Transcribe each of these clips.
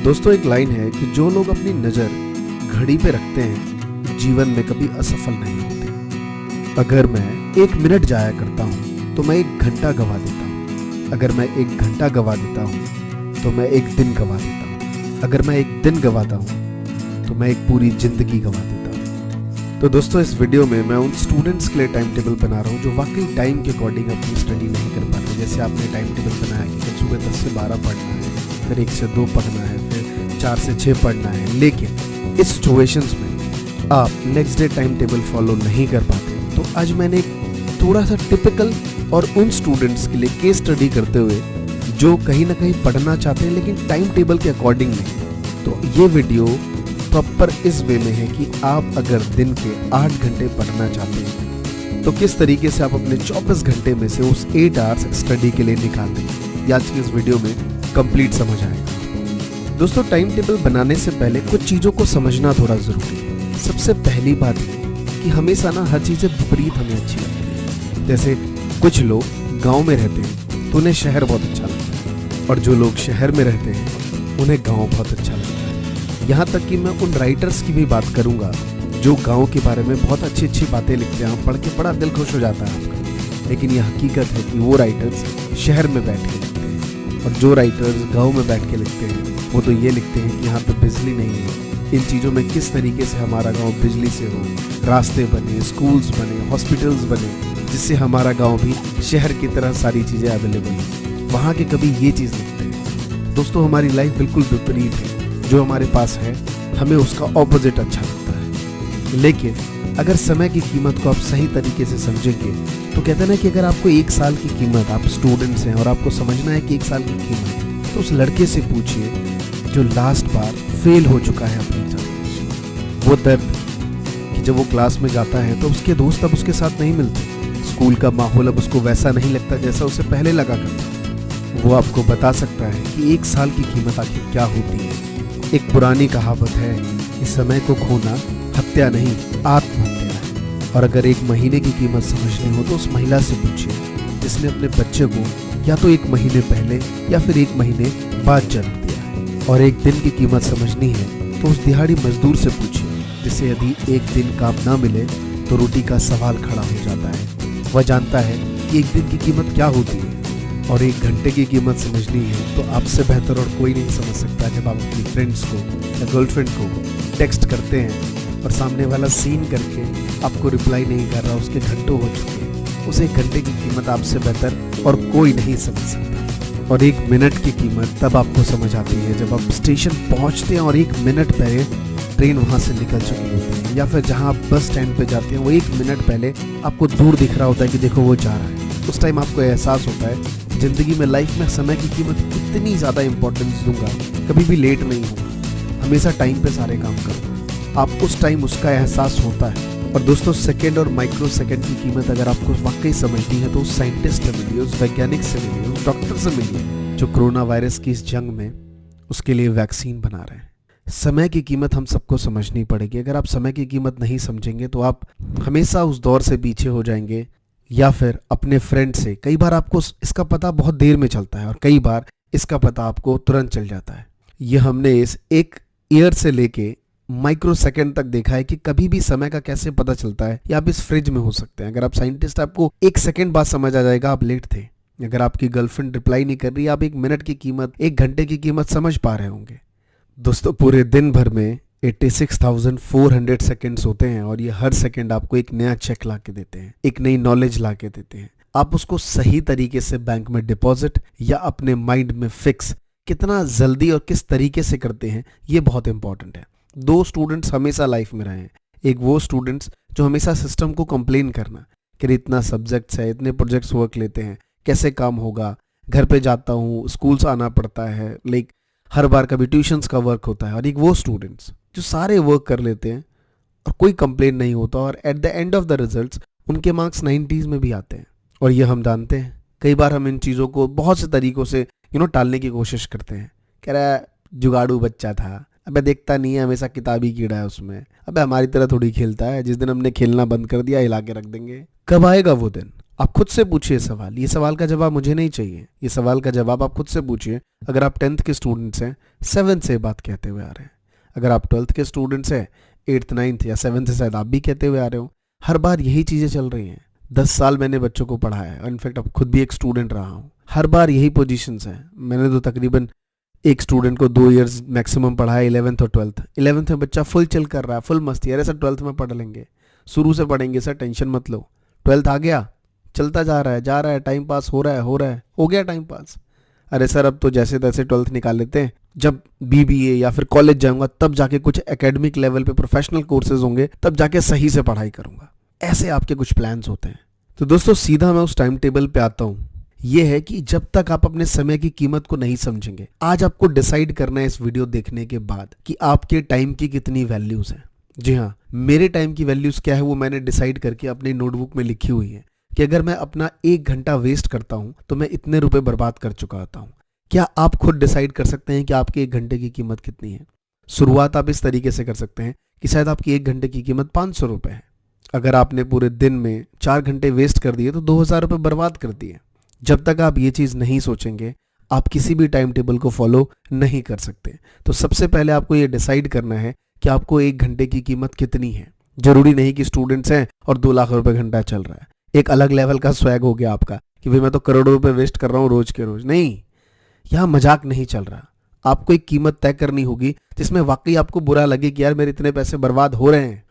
दोस्तों एक लाइन है कि जो लोग अपनी नज़र घड़ी पे रखते हैं जीवन में कभी असफल नहीं होते। अगर मैं 1 मिनट जाया करता हूँ तो मैं 1 घंटा गवा देता हूँ। अगर मैं 1 घंटा गवा देता हूँ तो मैं 1 दिन गवा देता हूँ। अगर मैं 1 दिन गवाता हूँ तो मैं एक पूरी ज़िंदगी गवा देता हूँ। तो दोस्तों इस वीडियो में मैं उन स्टूडेंट्स के लिए टाइम टेबल बना रहा हूँ जो वाकई टाइम के अकॉर्डिंग अपनी स्टडी नहीं कर पाते। जैसे आपने टाइम टेबल बनाया कि कल सुबह 10 से 12 पढ़ना है, फिर 1 से 2 पढ़ना है, फिर 4 से 6 पढ़ना है, लेकिन इस सिचुएशंस में आप next day time table follow नहीं कर पाते। तो आज मैंने थोड़ा सा टिपिकल और उन स्टूडेंट्स के लिए केस स्टडी करते हुए जो कहीं ना कहीं पढ़ना चाहते हैं लेकिन टाइम टेबल के अकॉर्डिंग नहीं। तो ये वीडियो प्रॉपर इस वे में है कि आप अगर दिन के 8 घंटे पढ़ना चाहते हैं तो किस तरीके से आप अपने 24 घंटे में से उस 8 आवर्स स्टडी के लिए निकालते हैं, ये आज की इस वीडियो में कंप्लीट समझ आएगा। दोस्तों टाइम टेबल बनाने से पहले कुछ चीज़ों को समझना थोड़ा ज़रूरी है। सबसे पहली बात ये कि हमेशा ना हर चीज़ें विपरीत हमें अच्छी लगती है। जैसे कुछ लोग गांव में रहते हैं तो उन्हें शहर बहुत अच्छा लगता है, और जो लोग शहर में रहते हैं उन्हें गांव बहुत अच्छा लगता है। यहाँ तक कि मैं उन राइटर्स की भी बात करूँगा जो गांव के बारे में बहुत अच्छी अच्छी बातें लिखते हैं, पढ़ के बड़ा दिल खुश हो जाता है आपका। लेकिन यह हकीकत है कि वो राइटर्स शहर में बैठ के लिखते हैं, और जो राइटर्स गांव में बैठ के लिखते हैं वो तो ये लिखते हैं कि यहाँ पे बिजली नहीं है, इन चीज़ों में किस तरीके से हमारा गांव बिजली से हो, रास्ते बने, स्कूल्स बने, हॉस्पिटल्स बने, जिससे हमारा गांव भी शहर की तरह सारी चीज़ें अवेलेबल हैं। वहाँ के कभी ये चीज़ लिखते हैं। दोस्तों हमारी लाइफ बिल्कुल विपरीत है। जो हमारे पास है हमें उसका ऑपोजिट अच्छा लगता है। लेकिन अगर समय की कीमत को आप सही तरीके से समझेंगे तो कहते हैं ना कि अगर आपको 1 साल की कीमत, आप स्टूडेंट्स हैं और आपको समझना है कि 1 साल की कीमत, तो उस लड़के से पूछिए जो लास्ट बार फेल हो चुका है अपनी एग्जाम। वो दर्द कि जब वो क्लास में जाता है तो उसके दोस्त अब उसके साथ नहीं मिलते, स्कूल का माहौल अब उसको वैसा नहीं लगता जैसा उसे पहले लगा करता। वो आपको बता सकता है कि 1 साल की कीमत आखिर क्या होती है। एक पुरानी कहावत है कि समय को खोना हत्या नहीं आत्महत्या है। और अगर 1 महीने की कीमत समझनी हो तो उस महिला से पूछिए जिसने अपने बच्चे को या तो 1 महीने पहले या फिर 1 महीने बाद जन्म दिया है। और 1 दिन की कीमत समझनी है तो उस दिहाड़ी मजदूर से पूछिए जिसे यदि 1 दिन काम ना मिले तो रोटी का सवाल खड़ा हो जाता है। वह जानता है कि 1 दिन की कीमत क्या होती है। और 1 घंटे की कीमत समझनी है तो आपसे बेहतर और कोई नहीं समझ सकता जब आप अपनी फ्रेंड्स को या गर्लफ्रेंड को टेक्स्ट करते हैं और सामने वाला सीन करके आपको रिप्लाई नहीं कर रहा, उसके घंटों हो चुके हैं। उस 1 घंटे की कीमत आपसे बेहतर और कोई नहीं समझ सकता। और 1 मिनट की कीमत तब आपको समझ आती है जब आप स्टेशन पहुंचते हैं और 1 मिनट पहले ट्रेन वहां से निकल चुकी होती है, या फिर जहां आप बस स्टैंड पे जाते हैं वो 1 मिनट पहले आपको दूर दिख रहा होता है कि देखो वो जा रहा है। उस टाइम आपको एहसास होता है ज़िंदगी में, लाइफ में समय की कीमत इतनी ज़्यादा इंपॉर्टेंस दूंगा, कभी भी लेट नहीं हूँ, हमेशा टाइम पे सारे काम करूँगा। आप उस टाइम उसका एहसास होता है। और दोस्तों सेकंड और माइक्रो सेकंड की कीमत अगर आपको वाकई समझनी है तो उस साइंटिस्ट से मिलिए, उस वैज्ञानिक से मिलिए, उस डॉक्टर से मिलिए जो कोरोना वायरस की इस जंग में उसके लिए वैक्सीन बना रहे हैं। समय की कीमत हम सबको समझनी पड़ेगी। अगर आप समय की कीमत नहीं समझेंगे तो आप हमेशा उस दौर से पीछे हो जाएंगे, या फिर अपने फ्रेंड से। कई बार आपको इसका पता बहुत देर में चलता है और कई बार इसका पता आपको तुरंत चल जाता है। ये हमने इस 1 ईयर से लेके माइक्रो सेकंड तक देखा है कि कभी भी समय का कैसे पता चलता है। या आप इस फ्रिज में हो सकते हैं, अगर आप साइंटिस्ट, आपको 1 सेकंड बाद समझ आ जाएगा आप लेट थे। अगर आपकी गर्लफ्रेंड रिप्लाई नहीं कर रही, आप 1 मिनट की कीमत, 1 घंटे की कीमत समझ पा रहे होंगे। दोस्तों पूरे दिन भर में 86,400 सेकेंड्स होते हैं और ये हर सेकंड आपको एक नया चेक ला के देते हैं, एक नई नॉलेज ला के देते हैं। आप उसको सही तरीके से बैंक में डिपॉजिट या अपने माइंड में फिक्स कितना जल्दी और किस तरीके से करते हैं, ये बहुत इंपॉर्टेंट है। 2 स्टूडेंट्स हमेशा लाइफ में रहे हैं। एक वो स्टूडेंट्स जो हमेशा सिस्टम को कंप्लेन करना कि इतना सब्जेक्ट्स है, इतने प्रोजेक्ट्स वर्क लेते हैं, कैसे काम होगा, घर पे जाता हूँ, स्कूल से आना पड़ता है, लाइक हर बार कभी ट्यूशन्स का वर्क होता है। और एक वो स्टूडेंट्स जो सारे वर्क कर लेते हैं और कोई कंप्लेन नहीं होता, और at the end of the results उनके मार्क्स 90s में भी आते हैं। और ये हम जानते हैं। कई बार हम इन चीज़ों को बहुत से तरीक़ों से टालने की कोशिश करते हैं। कह रहा है जुगाड़ू बच्चा था, अबे देखता नहीं है, हमेशा किताबी कीड़ा है उसमें, अबे हमारी तरह थोड़ी खेलता है, जिस दिन हमने खेलना बंद कर दिया हिला के रख देंगे। कब आएगा वो दिन? आप खुद से पूछिए सवाल, ये सवाल का जवाब मुझे नहीं चाहिए, ये सवाल का जवाब आप खुद से पूछिए। अगर आप 10th के स्टूडेंट्स हैं, 7th से बात कहते हुए आ रहे हैं। अगर आप 12th के स्टूडेंट्स हैं, 8th 9th या 7th से शायद आप भी कहते हुए आ रहे हो। हर बार यही चीज़ें चल रही हैं। 10 साल मैंने बच्चों को पढ़ाया है, इनफैक्ट अब खुद भी एक स्टूडेंट रहा हूँ। हर बार यही पोजीशंस हैं। मैंने तो तकरीबन एक स्टूडेंट को 2 इयर्स मैक्सिमम पढ़ाया, 11th और 12th। 11th में बच्चा फुल चिल कर रहा है, फुल मस्ती, अरे सर 12th में पढ़ लेंगे, शुरू से पढ़ेंगे सर, टेंशन मत लो। 12th आ गया, चलता जा रहा है, टाइम पास हो गया टाइम पास। अरे सर अब तो जैसे तैसे 12th निकाल लेते हैं, जब BBA या फिर कॉलेज जाऊंगा तब जाके कुछ एकेडमिक लेवल पे प्रोफेशनल कोर्सेज होंगे, तब जाके सही से पढ़ाई करूंगा। ऐसे आपके कुछ प्लान्स होते हैं। तो दोस्तों सीधा मैं उस टाइम टेबल पे आता हूँ। ये है कि जब तक आप अपने समय की कीमत को नहीं समझेंगे, आज आपको डिसाइड करना है इस वीडियो देखने के बाद कि आपके टाइम की कितनी वैल्यूज हैं। जी हाँ, मेरे टाइम की वैल्यूज क्या है वो मैंने डिसाइड करके अपनी नोटबुक में लिखी हुई है कि अगर मैं अपना 1 घंटा वेस्ट करता हूं तो मैं इतने रुपए बर्बाद कर चुका होता हूं। क्या आप खुद डिसाइड कर सकते हैं कि आपके 1 घंटे की कीमत कितनी है? शुरुआत आप इस तरीके से कर सकते हैं कि शायद आपकी 1 घंटे की कीमत 500 रुपये है। अगर आपने पूरे दिन में 4 घंटे वेस्ट कर दिए तो 2000 रुपये बर्बाद कर दिए। जब तक आप ये चीज़ नहीं सोचेंगे, आप किसी भी टाइम टेबल को फॉलो नहीं कर सकते। तो सबसे पहले आपको ये डिसाइड करना है कि आपको 1 घंटे की कीमत कितनी है। जरूरी नहीं कि स्टूडेंट्स हैं और 2 लाख रुपए घंटा चल रहा है, एक अलग लेवल का स्वैग हो गया आपका कि भाई मैं तो करोड़ों रुपए वेस्ट कर रहा हूँ रोज के रोज। नहीं, यहाँ मजाक नहीं चल रहा। आपको एक कीमत तय करनी होगी जिसमें वाकई आपको बुरा लगे कि यार मेरे इतने पैसे बर्बाद हो रहे हैं।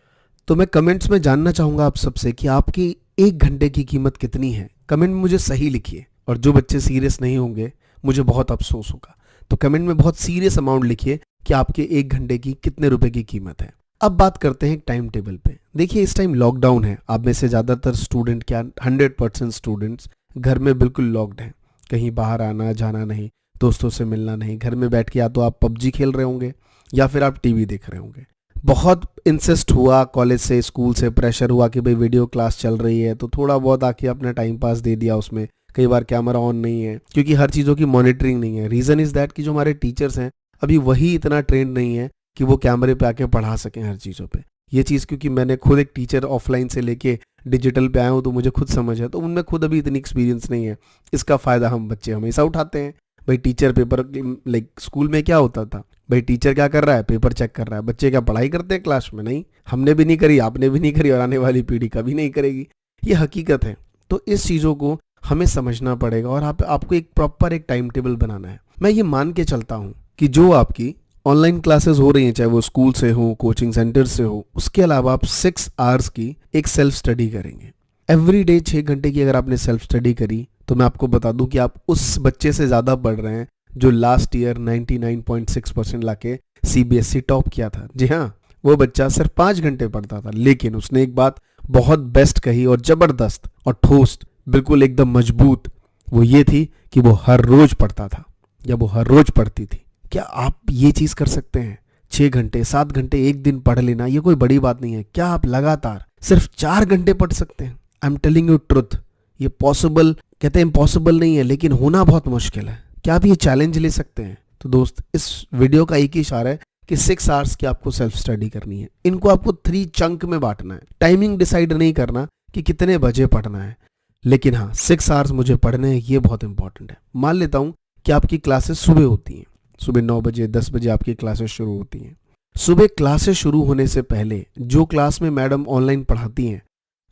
तो मैं कमेंट्स में जानना चाहूंगा आप सबसे कि आपकी 1 घंटे की कीमत कितनी है। कमेंट में मुझे सही लिखिए, और जो बच्चे सीरियस नहीं होंगे मुझे बहुत अफसोस होगा। तो कमेंट में बहुत सीरियस अमाउंट लिखिए कि आपके 1 घंटे की कितने रुपए की कीमत है। अब बात करते हैं टाइम टेबल पे। देखिए इस टाइम लॉकडाउन है, आप में से ज़्यादातर स्टूडेंट, क्या 100% स्टूडेंट्स घर में बिल्कुल लॉक्ड हैं। कहीं बाहर आना जाना नहीं, दोस्तों से मिलना नहीं, घर में बैठ के या तो आप PUBG खेल रहे होंगे या फिर आप टीवी देख रहे होंगे। बहुत इंसिस्ट हुआ कॉलेज से, स्कूल से प्रेशर हुआ कि भाई वीडियो क्लास चल रही है, तो थोड़ा बहुत आके अपना टाइम पास दे दिया उसमें। कई बार कैमरा ऑन नहीं है क्योंकि हर चीज़ों की मॉनिटरिंग नहीं है। रीज़न इज़ दैट कि जो हमारे टीचर्स हैं अभी वही इतना ट्रेंड नहीं है कि वो कैमरे पे आके पढ़ा सकें हर चीज़ों पे। ये चीज़ क्योंकि मैंने खुद एक टीचर ऑफलाइन से लेके डिजिटल पे आया हूँ तो मुझे खुद समझ है, तो उनमें खुद अभी इतनी एक्सपीरियंस नहीं है। इसका फ़ायदा हम बच्चे हमेशा उठाते हैं। भाई टीचर पेपर, लाइक स्कूल में क्या होता था, भाई टीचर क्या कर रहा है, पेपर चेक कर रहा है। बच्चे क्या पढ़ाई करते हैं क्लास में? नहीं, हमने भी नहीं करी, आपने भी नहीं करी, और आने वाली पीढ़ी कभी नहीं करेगी। ये हकीकत है। तो इस चीज़ों को हमें समझना पड़ेगा और आपको एक प्रॉपर एक टाइम टेबल बनाना है। मैं ये मान के चलता हूँ कि जो आपकी ऑनलाइन क्लासेस हो रही हैं, चाहे वो स्कूल से हो, कोचिंग सेंटर से हो, उसके अलावा आप 6 आवर्स की एक सेल्फ स्टडी करेंगे। एवरी डे 6 घंटे की अगर आपने सेल्फ स्टडी करी तो मैं आपको बता दूं कि आप उस बच्चे से ज़्यादा पढ़ रहे हैं जो लास्ट ईयर 99.6% लाके CBSE टॉप किया था। जी हाँ, वो बच्चा सिर्फ 5 घंटे पढ़ता था, लेकिन उसने एक बात बहुत बेस्ट कही और ज़बरदस्त और ठोस, बिल्कुल एकदम मजबूत। वो ये थी कि वो हर रोज पढ़ता था या वो हर रोज पढ़ती थी। क्या आप ये चीज़ कर सकते हैं? 6 घंटे 7 घंटे एक दिन पढ़ लेना ये कोई बड़ी बात नहीं है। क्या आप लगातार सिर्फ 4 घंटे पढ़ सकते हैं? I am telling you truth, ये पॉसिबल, कहते हैं इम्पॉसिबल नहीं है, लेकिन होना बहुत मुश्किल है। क्या आप ये चैलेंज ले सकते हैं? तो दोस्त इस वीडियो का एक ही इशारा है कि 6 आवर्स की आपको सेल्फ स्टडी करनी है। इनको आपको 3 चंक में बांटना है। टाइमिंग डिसाइड नहीं करना कि कितने बजे पढ़ना है, लेकिन हाँ 6 आवर्स मुझे पढ़ने हैं, ये बहुत इंपॉर्टेंट है। मान लेता हूँ कि आपकी क्लासेस सुबह होती हैं, सुबह 9 बजे 10 बजे आपकी क्लासेस शुरू होती हैं। सुबह क्लासेस शुरू होने से पहले जो क्लास में मैडम ऑनलाइन पढ़ाती हैं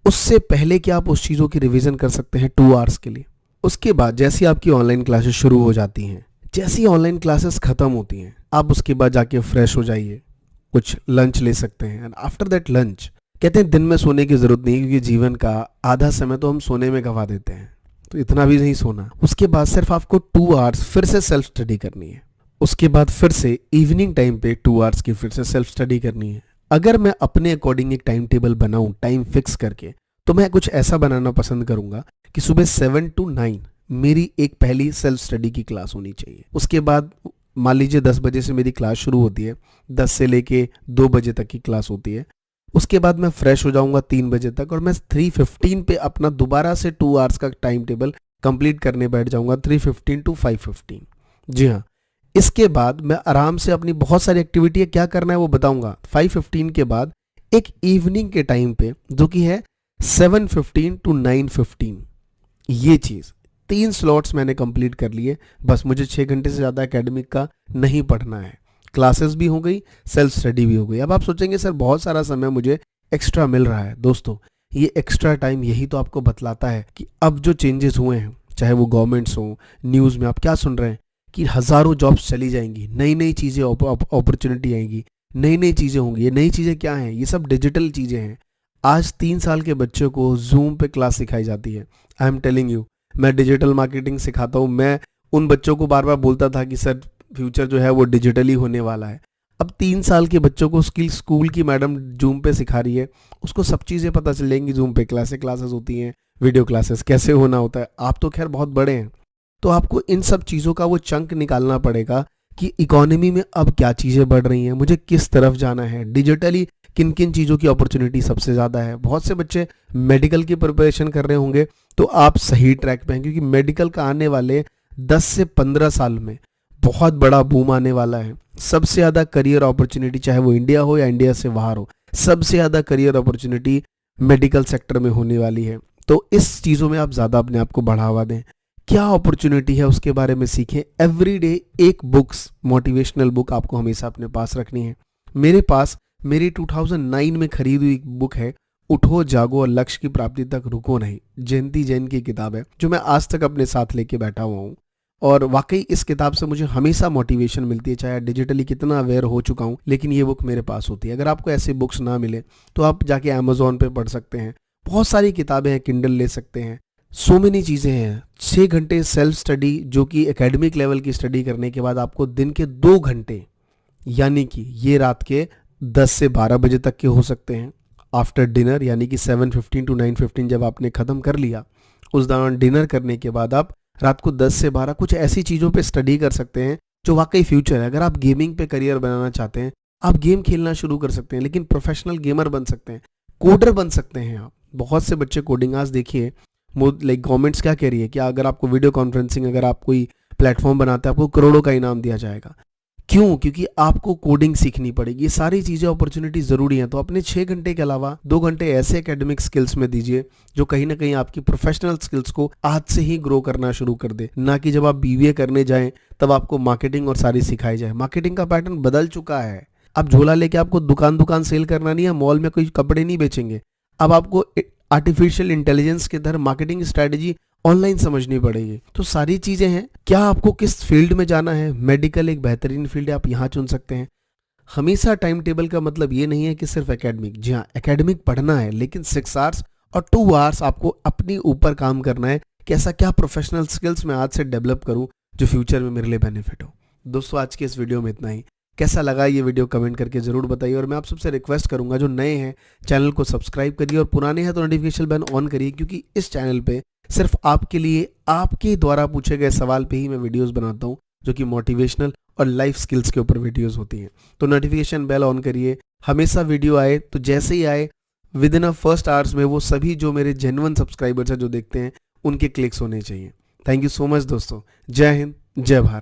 उससे पहले क्या आप उस चीज़ों की रिवीजन कर सकते हैं 2 आवर्स के लिए। उसके बाद जैसी आपकी ऑनलाइन क्लासेस शुरू हो जाती हैं, जैसी ऑनलाइन क्लासेस खत्म होती हैं, आप उसके बाद जाके फ्रेश हो जाइए, कुछ लंच ले सकते हैं। एंड आफ्टर दैट लंच, कहते हैं दिन में सोने की जरूरत नहीं, क्योंकि जीवन का आधा समय तो हम सोने में गंवा देते हैं, तो इतना भी नहीं सोना। उसके बाद सिर्फ आपको 2 आवर्स फिर से सेल्फ स्टडी करनी है। उसके बाद फिर से इवनिंग टाइम पे 2 आवर्स की फिर से सेल्फ स्टडी करनी है। अगर मैं अपने अकॉर्डिंग एक टाइम टेबल बनाऊं टाइम फिक्स करके, तो मैं कुछ ऐसा बनाना पसंद करूंगा कि सुबह 7 to 9 मेरी एक पहली सेल्फ स्टडी की क्लास होनी चाहिए। उसके बाद मान लीजिए 10 बजे से मेरी क्लास शुरू होती है, 10 से लेके 2 बजे तक की क्लास होती है। उसके बाद मैं फ्रेश हो जाऊंगा 3 बजे तक और मैं 3:15 पे अपना दोबारा से 2 आवर्स का टाइम टेबल कंप्लीट करने बैठ जाऊंगा, 3:15 to 5:15। जी हाँ, इसके बाद मैं आराम से अपनी बहुत सारी एक्टिविटी है क्या करना है वो बताऊंगा। 5:15 के बाद एक इवनिंग के टाइम पे जो कि है 7:15 to 9:15, ये चीज़ 3 स्लॉट्स मैंने कंप्लीट कर लिए, बस मुझे 6 घंटे से ज़्यादा एकेडमिक का नहीं पढ़ना है। क्लासेस भी हो गई, सेल्फ स्टडी भी हो गई। अब आप सोचेंगे सर बहुत सारा समय मुझे एक्स्ट्रा मिल रहा है। दोस्तों, ये एक्स्ट्रा टाइम यही तो आपको बतलाता है कि अब जो चेंजेस हुए हैं, चाहे वो गवर्नमेंट्स हों, न्यूज़ में आप क्या सुन रहे हैं कि हज़ारों जॉब्स चली जाएंगी, नई नई चीज़ें अपॉर्चुनिटी आएंगी, नई नई चीज़ें होंगी। ये नई चीज़ें क्या हैं? ये सब डिजिटल चीज़ें हैं। आज 3 साल के बच्चों को जूम पे क्लास सिखाई जाती है। आई एम टेलिंग यू, मैं डिजिटल मार्केटिंग सिखाता हूँ। मैं उन बच्चों को बार बार बोलता था कि सर फ्यूचर जो है वो डिजिटली होने वाला है। अब 3 साल के बच्चों को स्कूल की मैडम जूम पे सिखा रही है, उसको सब चीज़ें पता चल जाएंगी। जूम पे क्लासेस होती हैं, वीडियो क्लासेस कैसे होना होता है। आप तो खैर बहुत बड़े हैं, तो आपको इन सब चीज़ों का वो चंक निकालना पड़ेगा कि इकोनॉमी में अब क्या चीज़ें बढ़ रही हैं, मुझे किस तरफ जाना है, डिजिटली किन किन चीज़ों की अपॉर्चुनिटी सबसे ज़्यादा है। बहुत से बच्चे मेडिकल की प्रिपरेशन कर रहे होंगे, तो आप सही ट्रैक पे हैं, क्योंकि मेडिकल का आने वाले 10 से 15 साल में बहुत बड़ा बूम आने वाला है। सबसे ज़्यादा करियर अपॉर्चुनिटी, चाहे वो इंडिया हो या इंडिया से बाहर हो, सबसे ज़्यादा करियर अपॉर्चुनिटी मेडिकल सेक्टर में होने वाली है। तो इस चीज़ों में आप ज़्यादा अपने आप को बढ़ावा दें। क्या अपॉर्चुनिटी है उसके बारे में सीखें। एवरीडे एक बुक्स, मोटिवेशनल बुक आपको हमेशा अपने पास रखनी है। मेरे पास मेरी 2009 में खरीदी हुई बुक है, उठो जागो और लक्ष्य की प्राप्ति तक रुको नहीं। जयंती जैन की किताब है, जो मैं आज तक अपने साथ लेके बैठा हुआ हूँ। और वाकई इस किताब से मुझे हमेशा मोटिवेशन मिलती है, चाहे डिजिटली कितना अवेयर हो चुका हूँ, लेकिन ये बुक मेरे पास होती है। अगर आपको ऐसी बुक्स ना मिले तो आप जाके अमेजोन पे पढ़ सकते हैं। बहुत सारी किताबें हैं, किंडल ले सकते हैं। सो मेनी चीज़ें हैं। 6 घंटे सेल्फ स्टडी, जो कि एकेडमिक लेवल की स्टडी करने के बाद आपको दिन के 2 घंटे, यानी कि ये रात के 10 से 12 बजे तक के हो सकते हैं, आफ्टर डिनर, यानी कि 7:15 टू 9:15 जब आपने ख़त्म कर लिया, उस दौरान डिनर करने के बाद आप रात को 10 से 12 कुछ ऐसी चीज़ों पे स्टडी कर सकते हैं जो वाकई फ्यूचर है। अगर आप गेमिंग पे करियर बनाना चाहते हैं, आप गेम खेलना शुरू कर सकते हैं, लेकिन प्रोफेशनल गेमर बन सकते हैं, कोडर बन सकते हैं आप। बहुत से बच्चे कोडिंग, आज देखिए लाइक गवर्नमेंट्स क्या कह रही है कि अगर आपको वीडियो कॉन्फ्रेंसिंग, अगर आप कोई प्लेटफॉर्म बनाते हैं, आपको करोड़ों का इनाम दिया जाएगा। क्यों? क्योंकि आपको कोडिंग सीखनी पड़ेगी। ये सारी चीज़ें अपॉर्चुनिटी ज़रूरी हैं। तो अपने 6 घंटे के अलावा 2 घंटे ऐसे एकेडमिक स्किल्स में दीजिए जो कहीं ना कहीं आपकी प्रोफेशनल स्किल्स को आज से ही ग्रो करना शुरू कर दे। ना कि जब आप बीबीए करने जाएं तब आपको मार्केटिंग और सारी सिखाई जाए। मार्केटिंग का पैटर्न बदल चुका है। अब झोला लेके आपको दुकान दुकान सेल करना नहीं है, मॉल में कोई कपड़े नहीं बेचेंगे। अब आपको आर्टिफिशियल इंटेलिजेंस के तहत मार्केटिंग स्ट्रेटेजी ऑनलाइन समझनी पड़ेगी। तो सारी चीजें हैं। क्या आपको किस फील्ड में जाना है? मेडिकल एक बेहतरीन फील्ड है, आप यहाँ चुन सकते हैं। हमेशा टाइम टेबल का मतलब ये नहीं है कि सिर्फ एकेडमिक। जी हाँ, एकेडमिक पढ़ना है, लेकिन 6 आवर्स और 2 आवर्स आपको अपने ऊपर काम करना है कि ऐसा क्या प्रोफेशनल स्किल्स मैं आज से डेवलप करूं जो फ्यूचर में मेरे लिए बेनिफिट हो। दोस्तों, आज के इस वीडियो में इतना ही। कैसा लगा ये वीडियो कमेंट करके ज़रूर बताइए। और मैं आप सबसे रिक्वेस्ट करूंगा, जो नए हैं चैनल को सब्सक्राइब करिए और पुराने हैं तो नोटिफिकेशन बेल ऑन करिए, क्योंकि इस चैनल पे सिर्फ आपके लिए, आपके द्वारा पूछे गए सवाल पे ही मैं वीडियोस बनाता हूँ, जो कि मोटिवेशनल और लाइफ स्किल्स के ऊपर वीडियोस होती हैं। तो नोटिफिकेशन बेल ऑन करिए, हमेशा वीडियो आए तो जैसे ही आए विद इन फर्स्ट आवर्स में वो सभी जो मेरे जेन्युइन सब्सक्राइबर्स हैं जो देखते हैं, उनके क्लिक्स होने चाहिए। थैंक यू सो मच दोस्तों। जय हिंद, जय भारत।